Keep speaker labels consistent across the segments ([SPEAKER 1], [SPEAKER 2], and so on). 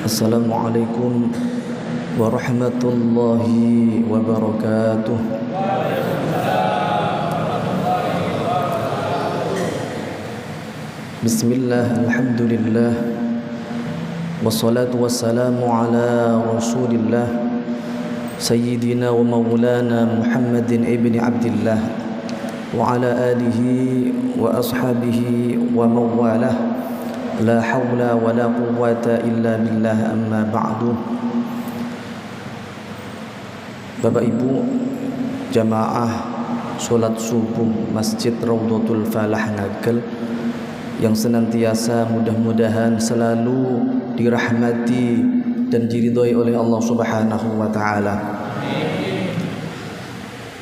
[SPEAKER 1] Assalamualaikum warahmatullahi wabarakatuh. Bismillah, alhamdulillah, wassalatu wassalamu ala rasulillah Sayyidina wa maulana Muhammadin ibni Abdillah wa ala alihi wa ashabihi wa mawalah. La hawla wa la quwwata illa billah, amma ba'du. Bapak Ibu jamaah solat subuh Masjid Raudhatul Falah Ngagel yang senantiasa mudah-mudahan selalu dirahmati dan diridhoi oleh Allah Subhanahu wa taala.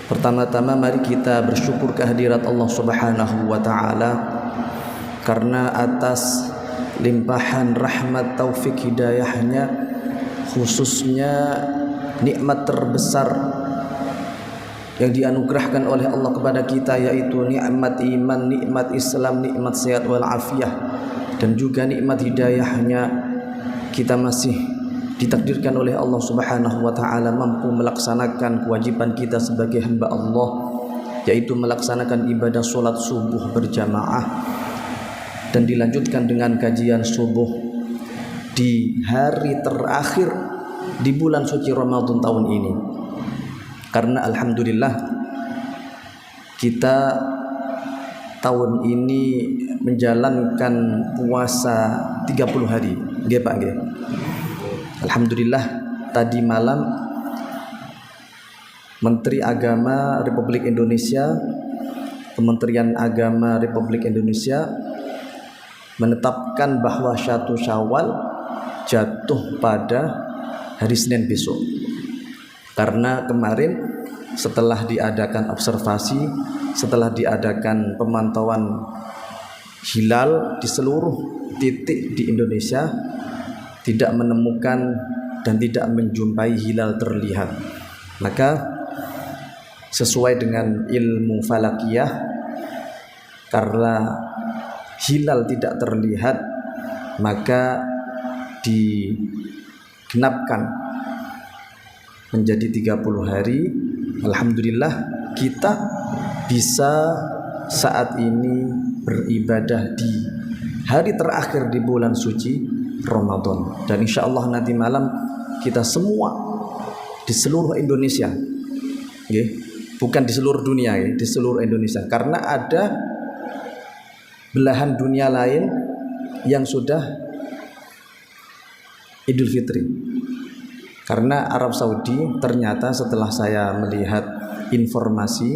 [SPEAKER 1] Pertama-tama mari kita bersyukur kehadirat Allah Subhanahu wa taala karena atas limpahan rahmat taufik hidayahnya, khususnya nikmat terbesar yang dianugerahkan oleh Allah kepada kita, yaitu nikmat iman, nikmat Islam, nikmat sehat wal afiyah, dan juga nikmat hidayahnya. Kita masih ditakdirkan oleh Allah Subhanahu wa taala mampu melaksanakan kewajiban kita sebagai hamba Allah, yaitu melaksanakan ibadah salat subuh berjamaah dan dilanjutkan dengan kajian subuh di hari terakhir di bulan suci Ramadan tahun ini. Karena alhamdulillah kita tahun ini menjalankan puasa 30 hari. Nggih Pak, nggih. Alhamdulillah tadi malam Menteri Agama Republik Indonesia, Kementerian Agama Republik Indonesia menetapkan bahwa 1 Syawal jatuh pada hari Senin besok. Karena kemarin setelah diadakan observasi, setelah diadakan pemantauan hilal di seluruh titik di Indonesia, tidak menemukan dan tidak menjumpai hilal terlihat. Maka sesuai dengan ilmu falakiyah, karena hilal tidak terlihat, maka digenapkan menjadi 30 hari. Alhamdulillah kita bisa saat ini beribadah di hari terakhir di bulan suci Ramadan. Dan insya Allah nanti malam kita semua di seluruh Indonesia, bukan di seluruh dunia, di seluruh Indonesia, karena ada belahan dunia lain yang sudah Idul Fitri. Karena Arab Saudi ternyata setelah saya melihat informasi,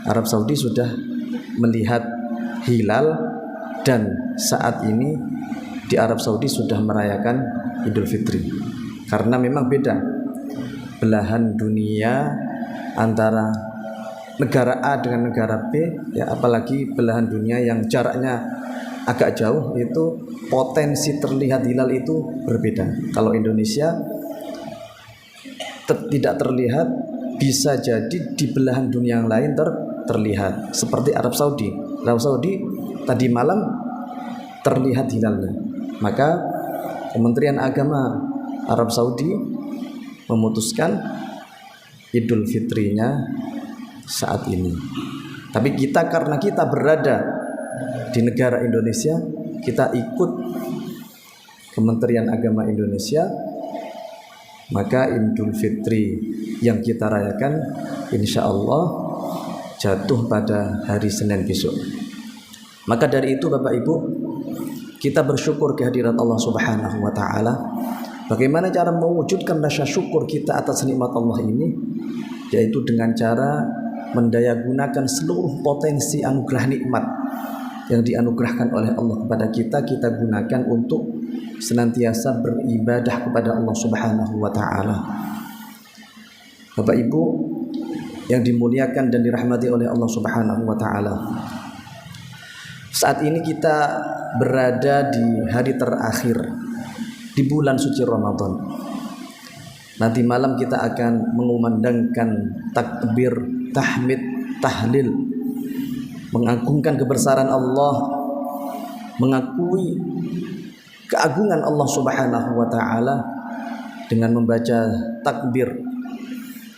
[SPEAKER 1] Arab Saudi sudah melihat hilal dan saat ini di Arab Saudi sudah merayakan Idul Fitri. Karena memang beda belahan dunia antara negara A dengan negara B, apalagi belahan dunia yang jaraknya agak jauh, itu potensi terlihat hilal itu berbeda. Kalau Indonesia tidak terlihat, bisa jadi di belahan dunia yang lain terlihat. Seperti Arab Saudi. Arab Saudi tadi malam terlihat hilalnya. Maka Kementerian Agama Arab Saudi memutuskan Idul Fitrinya saat ini. Tapi kita, karena kita berada di negara Indonesia, kita ikut Kementerian Agama Indonesia, maka Idul Fitri yang kita rayakan insya Allah jatuh pada hari Senin besok. Maka dari itu Bapak Ibu, kita bersyukur kehadirat Allah Subhanahu wa taala. Bagaimana cara mewujudkan rasa syukur kita atas nikmat Allah ini? Yaitu dengan cara mendayagunakan seluruh potensi anugerah nikmat yang dianugerahkan oleh Allah kepada kita, kita gunakan untuk senantiasa beribadah kepada Allah Subhanahu wa taala. Bapak Ibu yang dimuliakan dan dirahmati oleh Allah Subhanahu wa taala, saat ini kita berada di hari terakhir di bulan suci Ramadan. Nanti malam kita akan mengumandangkan takbir, tahmid, tahlil, mengagungkan kebesaran Allah, mengakui keagungan Allah Subhanahu wa taala dengan membaca takbir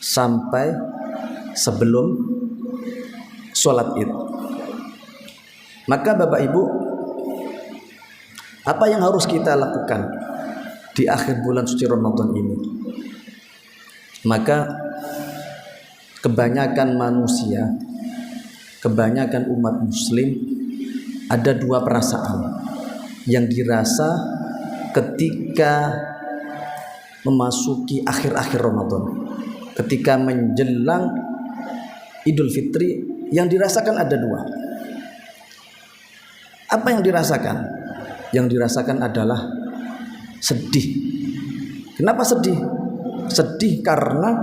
[SPEAKER 1] sampai sebelum sholat Id. Maka Bapak Ibu, apa yang harus kita lakukan di akhir bulan suci Ramadan ini? Maka kebanyakan manusia, kebanyakan umat muslim ada dua perasaan yang dirasa ketika memasuki akhir-akhir Ramadan. Ketika menjelang Idul Fitri, yang dirasakan ada dua. Apa yang dirasakan? Yang dirasakan adalah sedih. Kenapa sedih? Sedih karena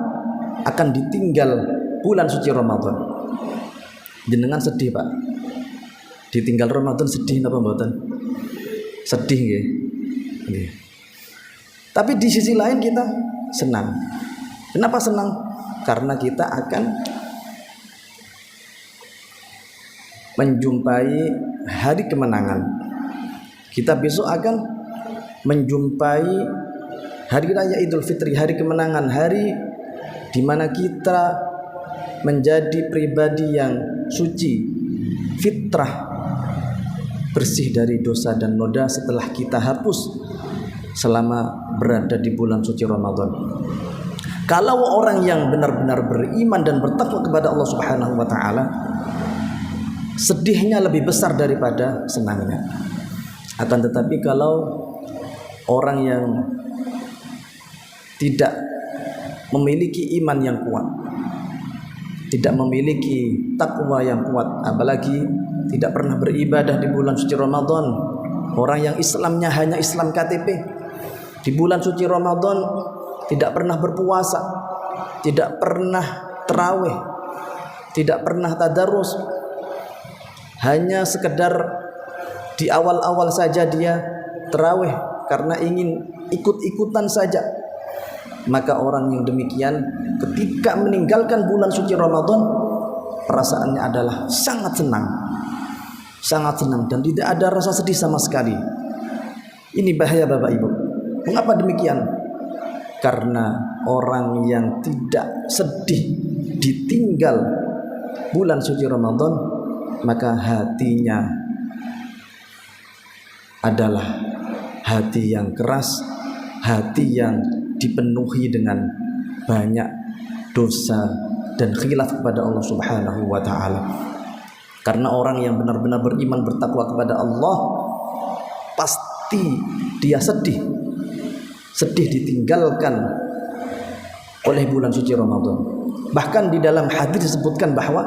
[SPEAKER 1] akan ditinggal bulan suci Ramadan. Jenengan sedih, Pak? Ditinggal Ramadan sedih napa mboten? Sedih nggih. Nggih. Tapi di sisi lain kita senang. Kenapa senang? Karena kita akan menjumpai hari kemenangan. Kita besok akan menjumpai hari raya Idul Fitri, hari kemenangan, hari di mana kita menjadi pribadi yang suci, fitrah, bersih dari dosa dan noda setelah kita hapus selama berada di bulan suci Ramadan. Kalau orang yang benar-benar beriman dan bertakwa kepada Allah Subhanahu wa taala, sedihnya lebih besar daripada senangnya. Akan tetapi kalau orang yang tidak memiliki iman yang kuat, tidak memiliki takwa yang kuat, apalagi tidak pernah beribadah di bulan suci Ramadan, orang yang Islamnya hanya Islam KTP, di bulan suci Ramadan tidak pernah berpuasa, tidak pernah tarawih, tidak pernah tadarus, hanya sekedar di awal-awal saja dia tarawih karena ingin ikut-ikutan saja. Maka orang yang demikian ketika meninggalkan bulan suci Ramadan, perasaannya adalah sangat senang, sangat senang, dan tidak ada rasa sedih sama sekali. Ini bahaya Bapak Ibu. Mengapa demikian? Karena orang yang tidak sedih ditinggal bulan suci Ramadan, maka hatinya adalah hati yang keras, hati yang dipenuhi dengan banyak dosa dan khilaf kepada Allah Subhanahu wa taala. Karena orang yang benar-benar beriman bertakwa kepada Allah, pasti dia sedih ditinggalkan oleh bulan suci Ramadan. Bahkan di dalam hadis disebutkan bahwa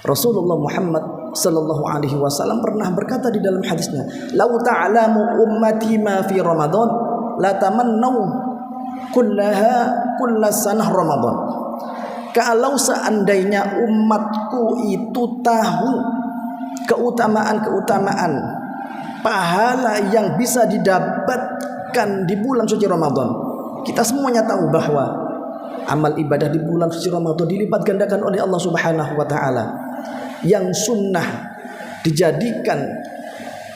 [SPEAKER 1] Rasulullah Muhammad sallallahu alaihi wasallam pernah berkata di dalam hadisnya, "Lau ta'lamu ummati ma fi Ramadan la tamannau kullas sanah Ramadan." Kalau seandainya umatku itu tahu keutamaan pahala yang bisa didapatkan di bulan suci Ramadan. Kita semuanya tahu bahwa amal ibadah di bulan suci Ramadan dilipat gandakan oleh Allah Subhanahu wa taala. Yang sunnah dijadikan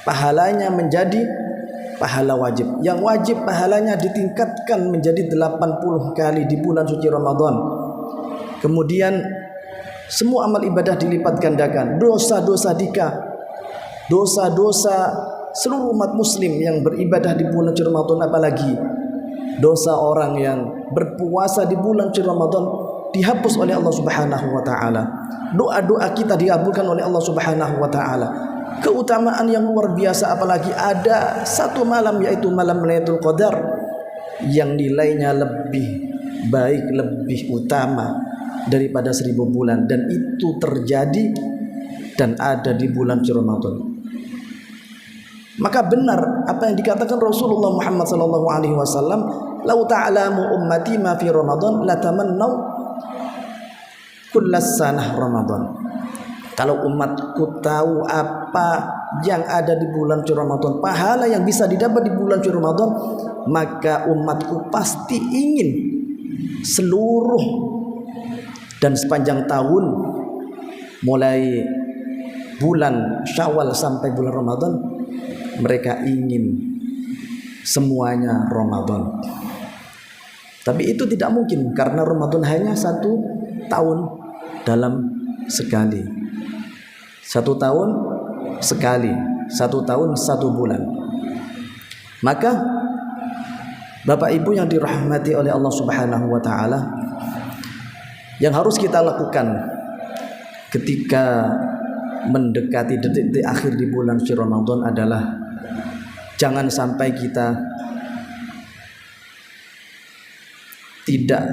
[SPEAKER 1] pahalanya menjadi pahala wajib. Yang wajib pahalanya ditingkatkan menjadi 80 kali di bulan suci Ramadan. Kemudian semua amal ibadah dilipat gandakan. Dosa-dosa seluruh umat muslim yang beribadah di bulan suci Ramadan, apalagi dosa orang yang berpuasa di bulan suci Ramadan, dihapus oleh Allah Subhanahu wa taala. Doa-doa kita dikabulkan oleh Allah Subhanahu wa taala. Keutamaan yang luar biasa, apalagi ada satu malam, yaitu malam Lailatul Qadar, yang nilainya lebih baik, lebih utama daripada 1000 bulan, dan itu terjadi dan ada di bulan suci Ramadan. Maka benar apa yang dikatakan Rasulullah Muhammad sallallahu alaihi wasallam, "Lau ta'lamu ummati ma fi Ramadan la tamannau kullas sanah Ramadan." Kalau umatku tahu apa yang ada di bulan suci Ramadan, pahala yang bisa didapat di bulan suci Ramadan, maka umatku pasti ingin seluruh dan sepanjang tahun, mulai bulan Syawal sampai bulan Ramadan, mereka ingin semuanya Ramadan. Tapi itu tidak mungkin karena Ramadan hanya 1 tahun dalam sekali. 1 tahun sekali, 1 tahun 1 bulan. Maka Bapak Ibu yang dirahmati oleh Allah Subhanahu wa taala, yang harus kita lakukan ketika mendekati detik-detik akhir di bulan suci Ramadan adalah jangan sampai kita tidak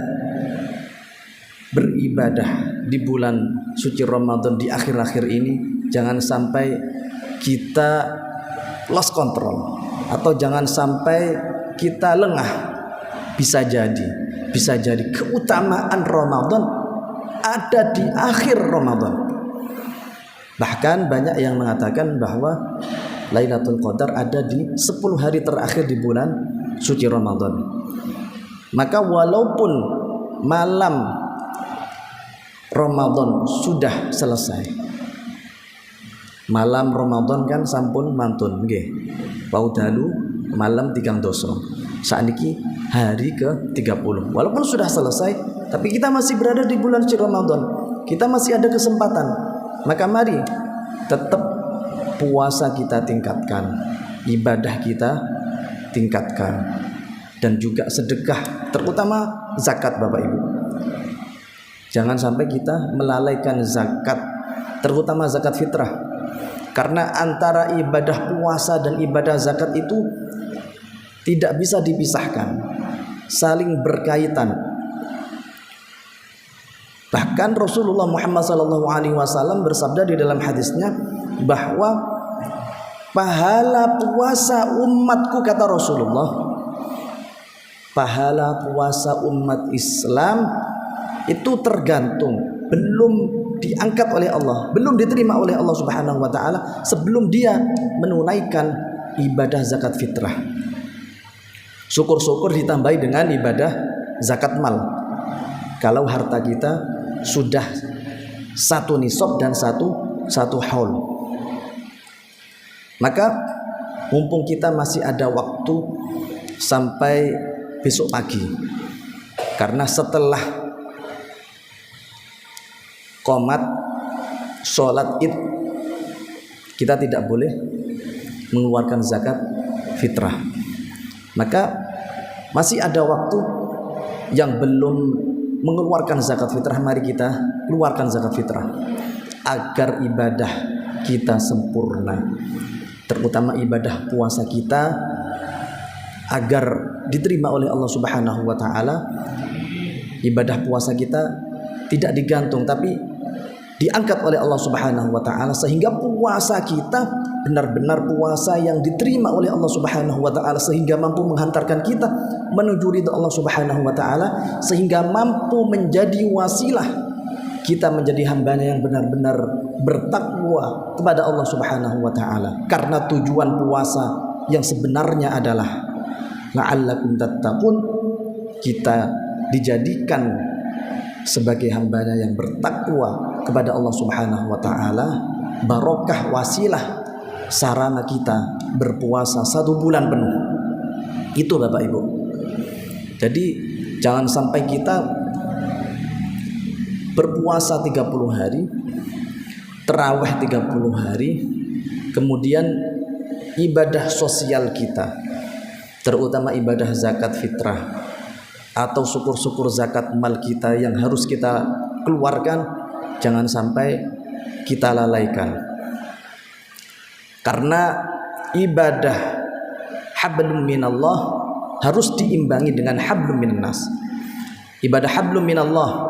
[SPEAKER 1] beribadah di bulan suci Ramadan di akhir-akhir ini. Jangan sampai kita lost control atau jangan sampai kita lengah. Bisa jadi keutamaan Ramadan ada di akhir Ramadan. Bahkan banyak yang mengatakan bahwa Lailatul Qadar ada di 10 hari terakhir di bulan suci Ramadan. Maka walaupun malam Ramadan sudah selesai, malam Ramadan kan sampun mantun nggih. Paudalu malam 3 doso. Saiki hari ke-30. Walaupun sudah selesai, tapi kita masih berada di bulan suci Ramadan. Kita masih ada kesempatan. Maka mari tetap puasa kita tingkatkan, ibadah kita tingkatkan, dan juga sedekah, terutama zakat Bapak Ibu. Jangan sampai kita melalaikan zakat, terutama zakat fitrah. Karena antara ibadah puasa dan ibadah zakat itu tidak bisa dipisahkan, saling berkaitan. Bahkan Rasulullah Muhammad SAW bersabda di dalam hadisnya bahwa pahala puasa umatku, kata Rasulullah, pahala puasa umat Islam itu tergantung, belum diangkat oleh Allah, belum diterima oleh Allah Subhanahu wa taala sebelum dia menunaikan ibadah zakat fitrah. Syukur-syukur ditambahi dengan ibadah zakat mal. Kalau harta kita sudah 1 nisab dan satu haul. Maka mumpung kita masih ada waktu sampai besok pagi, karena setelah qomat sholat id kita tidak boleh mengeluarkan zakat fitrah. Maka masih ada waktu yang belum mengeluarkan zakat fitrah. Mari kita keluarkan zakat fitrah agar ibadah kita sempurna, terutama ibadah puasa kita agar diterima oleh Allah Subhanahu wa taala. Ibadah puasa kita tidak digantung tapi diangkat oleh Allah Subhanahu wa taala, sehingga puasa kita benar-benar puasa yang diterima oleh Allah Subhanahu wa taala, sehingga mampu menghantarkan kita menuju ridha Allah Subhanahu wa taala, sehingga mampu menjadi wasilah kita menjadi hambanya yang benar-benar bertakwa kepada Allah Subhanahu wa taala. Karena tujuan puasa yang sebenarnya adalah la'allakum tattaqun, kita dijadikan sebagai hambanya yang bertakwa kepada Allah Subhanahu wa taala, barokah wasilah sarana kita berpuasa 1 bulan penuh. Itu Bapak Ibu. Jadi jangan sampai kita berpuasa 30 hari, terawih 30 hari, kemudian ibadah sosial kita, terutama ibadah zakat fitrah atau syukur-syukur zakat mal kita yang harus kita keluarkan, jangan sampai kita lalaikan. Karena ibadah hablum minallah harus diimbangi dengan hablum minnas. Ibadah hablum minallah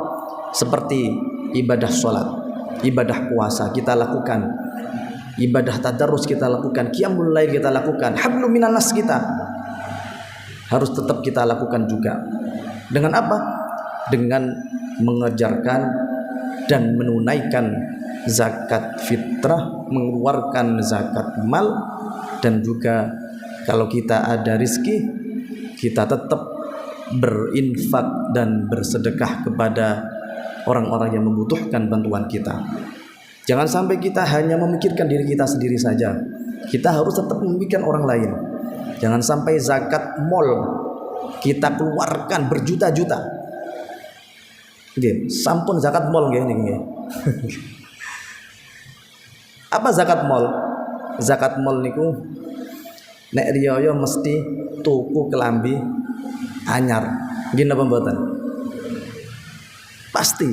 [SPEAKER 1] seperti ibadah sholat, ibadah puasa kita lakukan, ibadah tadarrus kita lakukan, qiyamul lail kita lakukan, hablum minnas kita harus tetap kita lakukan juga. Dengan apa? Dengan mengejarkan dan menunaikan zakat fitrah, mengeluarkan zakat mal, dan juga kalau kita ada rizki, kita tetap berinfak dan bersedekah kepada orang-orang yang membutuhkan bantuan kita. Jangan sampai kita hanya memikirkan diri kita sendiri saja. Kita harus tetap memikirkan orang lain. Jangan sampai zakat mal kita keluarkan berjuta-juta. Nggih, sampun zakat mal nggih niki. Apa zakat mal? Zakat mal niku nek riyaya mesti tuku kelambi anyar. Nggih napa mboten? Pasti.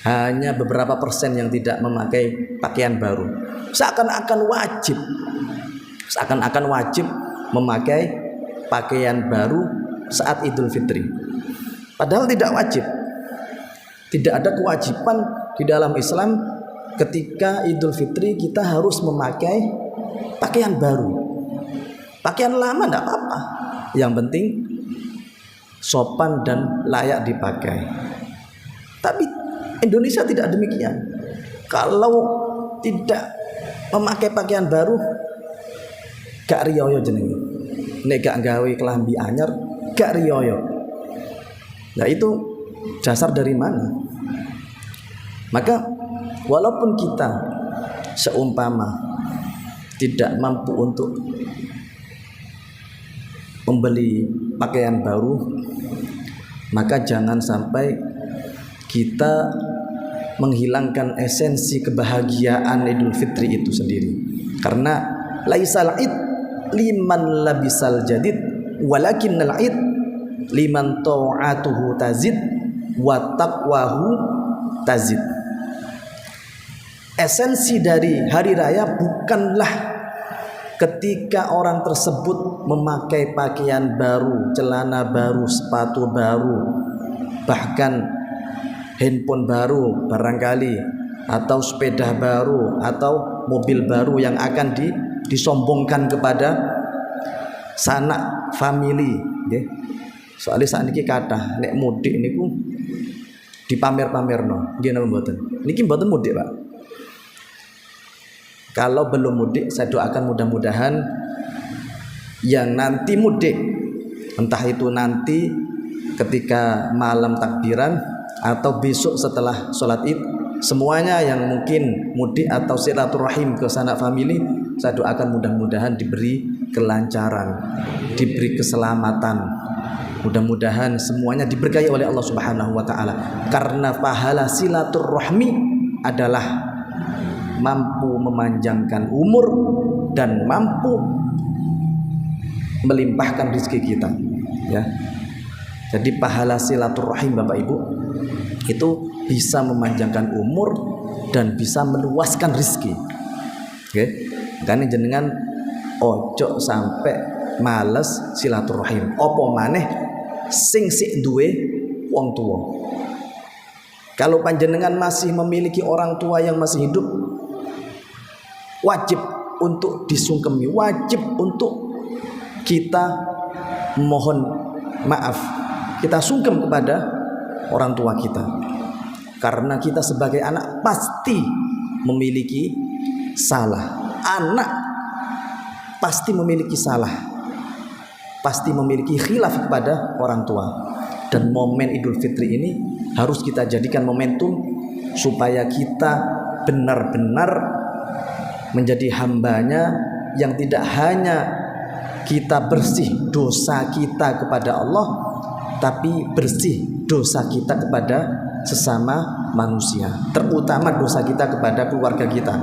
[SPEAKER 1] Hanya beberapa persen yang tidak memakai pakaian baru. Seakan-akan wajib memakai pakaian baru saat Idul Fitri. Padahal tidak wajib. Tidak ada kewajiban di dalam Islam ketika Idul Fitri kita harus memakai pakaian baru. Pakaian lama tidak apa-apa. Yang penting sopan dan layak dipakai. Tapi Indonesia tidak demikian. Kalau tidak memakai pakaian baru, gak riyoyo jenenge. Nek gak gawe kelambi anyar, gak riyoyo. Nah itu dasar dari mana? Maka walaupun kita seumpama tidak mampu untuk membeli pakaian baru, maka jangan sampai kita menghilangkan esensi kebahagiaan Idul Fitri itu sendiri. Karena laisal id liman labisal jadid walakinnal id liman ta'atuhu tazid wa taqwahu tazid. Esensi dari hari raya bukanlah ketika orang tersebut memakai pakaian baru, celana baru, sepatu baru, bahkan handphone baru barangkali, atau sepeda baru, atau mobil baru yang akan disombongkan kepada sanak famili. Soalnya saat ini kata nek mudik niku dipamer-pamerno. Nggih napa mboten? Niki mboten mudik, Pak. Kalau belum mudik, saya doakan mudah-mudahan yang nanti mudik, entah itu nanti ketika malam takbiran atau besok setelah sholat id, semuanya yang mungkin mudik atau silaturahim ke sanak famili, saya doakan mudah-mudahan diberi kelancaran, diberi keselamatan. Mudah-mudahan semuanya diberkahi oleh Allah Subhanahu wa taala. Karena pahala silaturahmi adalah mampu memanjangkan umur dan mampu melimpahkan rezeki kita, ya. Jadi pahala silaturahim Bapak Ibu itu bisa memanjangkan umur dan bisa meluaskan rezeki. Oke, karena jenengan ojo sampai males silaturahim. Opo maneh sing sik duwe wong tua. Kalau panjenengan masih memiliki orang tua yang masih hidup, wajib untuk disungkemi, wajib untuk kita mohon maaf, kita sungkem kepada orang tua kita. Karena kita sebagai anak pasti memiliki salah. Anak pasti memiliki salah, pasti memiliki khilaf kepada orang tua. Dan momen Idul Fitri ini harus kita jadikan momentum supaya kita benar-benar menjadi hambanya yang tidak hanya kita bersih dosa kita kepada Allah, tapi bersih dosa kita kepada sesama manusia, terutama dosa kita kepada keluarga kita,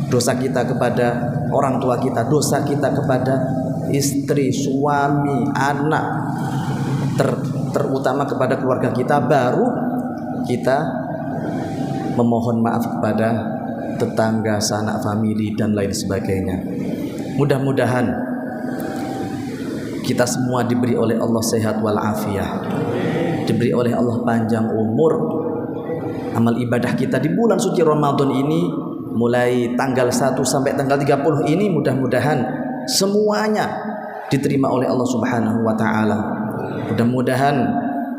[SPEAKER 1] dosa kita kepada orang tua kita, dosa kita kepada istri, suami, anak, terutama kepada keluarga kita, baru kita memohon maaf kepada tetangga, sanak famili dan lain sebagainya. Mudah-mudahan kita semua diberi oleh Allah sehat walafiat, diberi oleh Allah panjang umur. Amal ibadah kita di bulan suci Ramadan ini, mulai tanggal 1 sampai tanggal 30 ini, mudah-mudahan semuanya diterima oleh Allah Subhanahu wa taala. Mudah-mudahan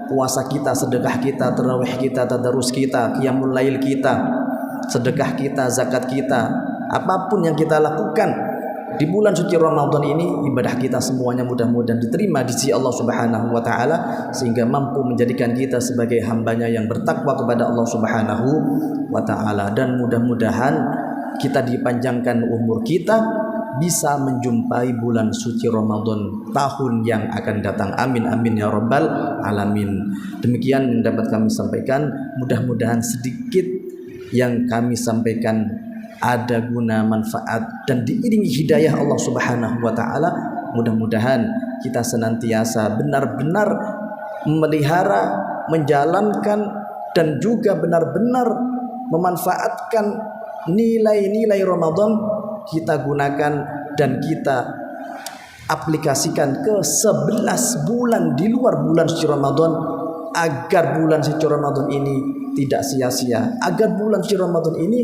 [SPEAKER 1] puasa kita, sedekah kita, tarawih kita, tadarus kita, qiyamul lail kita, sedekah kita, zakat kita, apapun yang kita lakukan di bulan suci Ramadan ini, ibadah kita semuanya mudah-mudahan diterima di sisi Allah Subhanahu wa taala, sehingga mampu menjadikan kita sebagai hambanya yang bertakwa kepada Allah Subhanahu wa taala. Dan mudah-mudahan kita dipanjangkan umur kita bisa menjumpai bulan suci Ramadan tahun yang akan datang. Amin amin ya rabbal alamin. Demikian yang dapat kami sampaikan. Mudah-mudahan sedikit yang kami sampaikan ada guna, manfaat, dan diiringi hidayah Allah Subhanahu wa taala. Mudah-mudahan kita senantiasa benar-benar memelihara, menjalankan, dan juga benar-benar memanfaatkan nilai-nilai Ramadan. Kita gunakan dan kita aplikasikan ke 11 bulan di luar bulan suci Ramadan, agar bulan suci Ramadan ini tidak sia-sia, agar bulan suci Ramadan ini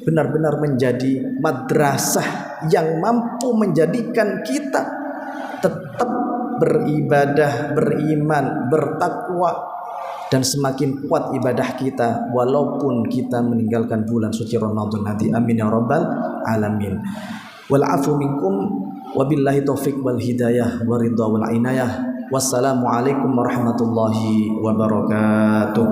[SPEAKER 1] benar-benar menjadi madrasah yang mampu menjadikan kita tetap beribadah, beriman, bertakwa, dan semakin kuat ibadah kita walaupun kita meninggalkan bulan suci Ramadan nanti. Amin ya rabbal alamin. Wal afu minkum wabillahi taufik wal hidayah waridha wal inayah. Wassalamualaikum warahmatullahi wabarakatuh.